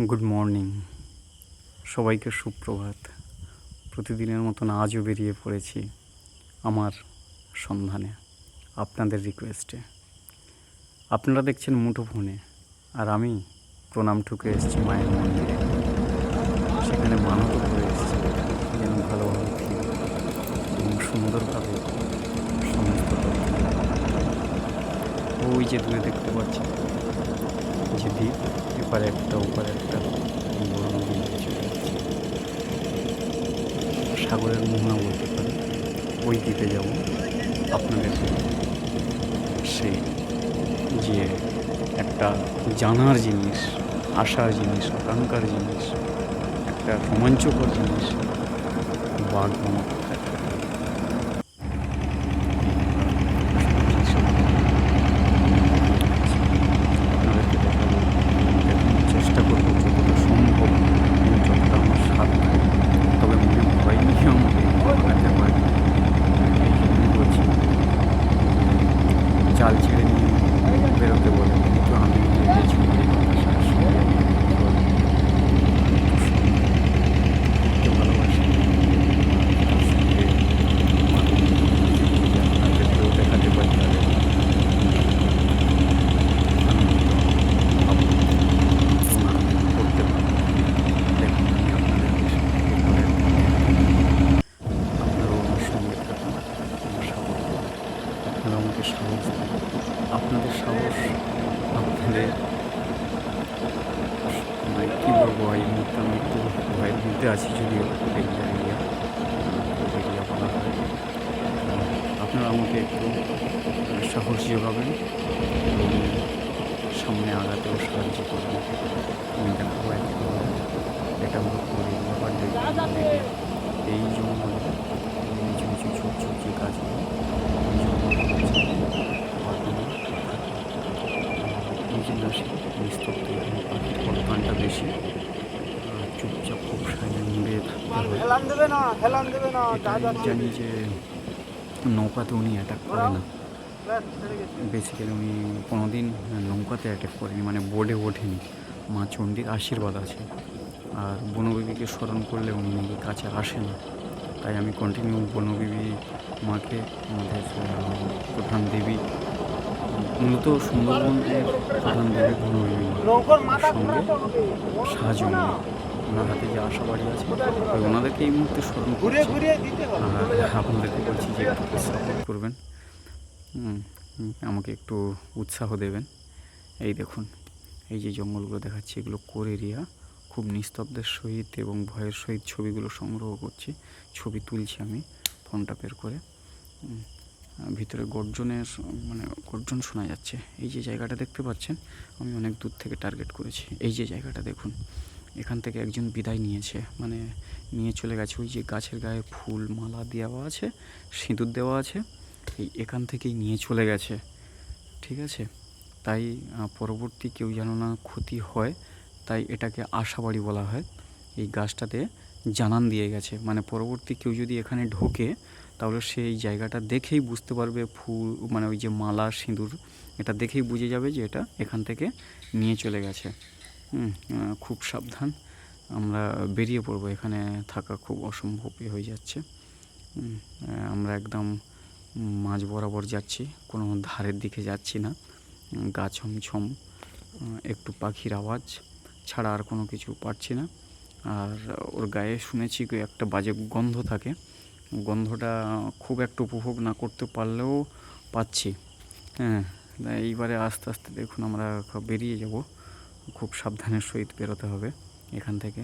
Good morning, সবাইকে সুপ্রভাত। প্রতিদিনের মতন আজও বেরিয়ে পড়েছি আমার সন্ধানে, আপনাদের রিকোয়েস্টে। আপনারা দেখছেন মুঠোফোনে, আর আমি প্রণাম ঠুকে এসেছি মায়ের মন্দিরে। সেখানে মানত করে এসেছি যেন ভালোভাবে ফিরি এবং সুন্দরভাবে সমস্ত ওই যে দূরে দেখতে পাচ্ছি যে দ্বীপ, এপারে একটা ওপারে একটা বড় নদী চলে যাচ্ছে, সাগরের মোহনা বলতে পারে। ওই দ্বীপে যাব আপনাদের সেই যে একটা জানার জিনিস, আশার জিনিস, আকাঙ্ক্ষার জিনিস, একটা রোমাঞ্চকর জিনিস, বাঘ মামা কোথায়। আপনাদেরকে দেখাবো, দেখানোর চেষ্টা করবো যতটা সম্ভব, যতটা আমার সাধ্য। তবে মনে ভয় নিয়ে আমাকে দেখাতে পারে, এই জন্য বলছি জাল ছেড়ে নিয়ে বেরোতে বলে, কিন্তু আমি গেছি বাতাসার সঙ্গে ভালোবাসি। তার সঙ্গে আপনাদেরকেও দেখাতে পারি তাদের করতে পারি। দেখুন, আমি আপনাদেরকে আপনারাও আমার সঙ্গে থাকুন, আমার সাপোর্ট করুন, আপনারা আমাকে সাহস দিন। আপনাদের সাহস, আপনাদের কী বলবো, এই মুহূর্তে আমি একটু ভয়ের মধ্যে আছি, যদিও এরিয়া এরিয়া বলা হয়। আপনারা আমাকে একটু সাহস যোগাবেন এবং সামনে আগাতেও সাহায্য করবেন। আমি দেখাবো একবার, এটা হলো কোরিয়া বা এরিয়া। এই জঙ্গলে নিচু নিচু ঝুপঝুপঝি গাছগুলো, এই জঙ্গলে এই যে নাসি নিস্তব্ধ, এখানে পাখির কলকানটা বেশি, চুপচাপ খুব সাইলেন্ট মুডে থাকতে হয়। জানি যে নৌকাতে উনি অ্যাটাক করে না, বেসিক্যালি উনি কোনোদিন নৌকাতে অ্যাটাক করেনি, মানে বোর্ডে ওঠেনি। মা চণ্ডীর আশীর্বাদ আছে, আর বনবিবিকে স্মরণ করলে উনি নাকি কাছে আসে না। তাই আমি কন্টিনিউ বনবিবি মাকে, আমাদের প্রধান দেবী, মূলত সুন্দরবনের প্রধান দেবী বনবিবি মার সঙ্গে সাহায্য নিয়ে ওনার হাতে যে আশা বাড়ি আছে, ওই ওনাদেরকে এই মুহূর্তে স্মরণ করছি। আর আপনাদেরকে বলছি যে একটু সাপোর্ট করবেন, আমাকে একটু উৎসাহ দেবেন। এই দেখুন, এই যে জঙ্গলগুলো দেখাচ্ছি, এগুলো কোর এরিয়া। খুব নিস্তব্ধের সহিত এবং ভয়ের সহিত ছবিগুলো সংগ্রহ করছি, ছবি তুলছি আমি ফোনটা বের করে। ভিতরে গর্জনের মানে গর্জন শোনা যাচ্ছে। এই যে জায়গাটা দেখতে পাচ্ছেন, আমি অনেক দূর থেকে টার্গেট করেছি। এই যে জায়গাটা দেখুন, এখান থেকে একজন বিদায় নিয়েছে, মানে নিয়ে চলে গেছে। ওই যে গাছের গায়ে ফুল মালা দেওয়া আছে, সিঁদুর দেওয়া আছে, এখান থেকেই নিয়ে চলে গেছে, ঠিক আছে। তাই পরবর্তী কেউ যেন না ক্ষতি হয়, তাই এটাকে আশাবাড়ি বলা হয়। এই গাছটাতে জানান দিয়ে গেছে, মানে পরবর্তী কেউ যদি এখানে ঢোকে, তাহলে সেই জায়গাটা দেখেই বুঝতে পারবে, ফুল মানে ওই যে মালা সিঁদুর, এটা দেখেই বুঝে যাবে যে এটা এখান থেকে নিয়ে চলে গেছে। খুব সাবধান, আমরা বেরিয়ে পড়বো, এখানে থাকা খুব অসম্ভবই হয়ে যাচ্ছে। আমরা একদম মাঝ বরাবর যাচ্ছি, কোনো ধারের দিকে যাচ্ছি না। গা ছমছম, একটু পাখির আওয়াজ ছাড়া আর কোনো কিছু পাচ্ছি না। আর ওর গায়ে শুনেছি একটা বাজে গন্ধ থাকে, গন্ধটা খুব একটা উপভোগ না করতে পারলেও পাচ্ছি। এইবারে আস্তে আস্তে দেখুন আমরা বেরিয়ে যাব, খুব সাবধানের সহিত বেরোতে হবে এখান থেকে।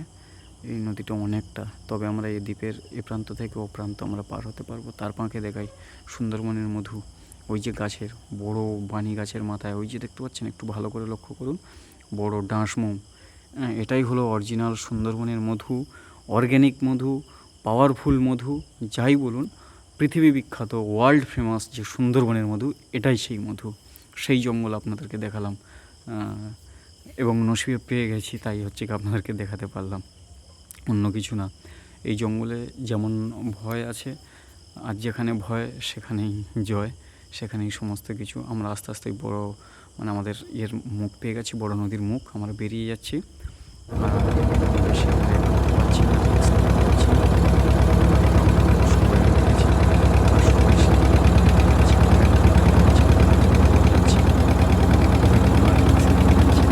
এই নদীটা অনেকটা, তবে আমরা এই দ্বীপের এ প্রান্ত থেকে ও প্রান্ত আমরা পার হতে পারবো। তার ফাঁকে দেখাই সুন্দরবনের মধু, ওই যে গাছের বড় বানি গাছের মাথায়, ওই যে দেখতে পাচ্ছেন, একটু ভালো করে লক্ষ্য করুন, বড় ডাঁশমৌ। এটাই হলো অরিজিনাল সুন্দরবনের মধু, অর্গ্যানিক মধু, পাওয়ারফুল মধু, যাই বলুন, পৃথিবী বিখ্যাত ওয়ার্ল্ড ফেমাস যে সুন্দরবনের মধু, এটাই সেই মধু। সেই জঙ্গল আপনাদেরকে দেখালাম, এবং নসিবে পেয়ে গেছি, তাই হচ্ছে কি আপনাদেরকে দেখাতে পারলাম, অন্য কিছু না। এই জঙ্গলে যেমন ভয় আছে, আর যেখানে ভয় সেখানেই জয়, সেখানেই সমস্ত কিছু। আমরা আস্তে আস্তে বড় মানে আমাদের মুখ পেয়ে গেছি, বড় নদীর মুখ, আমরা বেরিয়ে যাচ্ছি। বেশি দেখতে পাচ্ছি না, বুঝতে পারছি না। সবাই রয়েছে আর সবাই সেখানে যাচ্ছে, যাচ্ছে। আমার কাছে যাচ্ছে।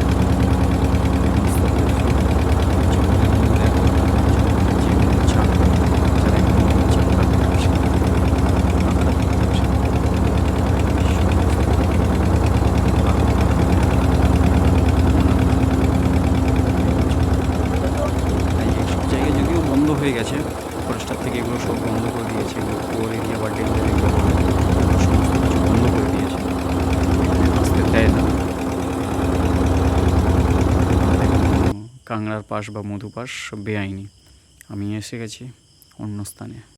জঙ্গলের মধ্যে এখন যেগুলো চাপ, যারা এখনো চাপড়া ব্যবসা এইসব জায়গায় যদিও বন্ধ হয়ে গেছে, ফরেস্টার থেকে এগুলো সব বন্ধ করে দিয়েছে। এগুলো কোর এরিয়া বা ডেঞ্জার এরিয়া সমস্ত কিছু বন্ধ করে দিয়েছে, আসতে দেয় না। কাংড়ার পাশ বা মধুপাশ বেআইনি। আমি এসে গেছি অন্য স্থানে।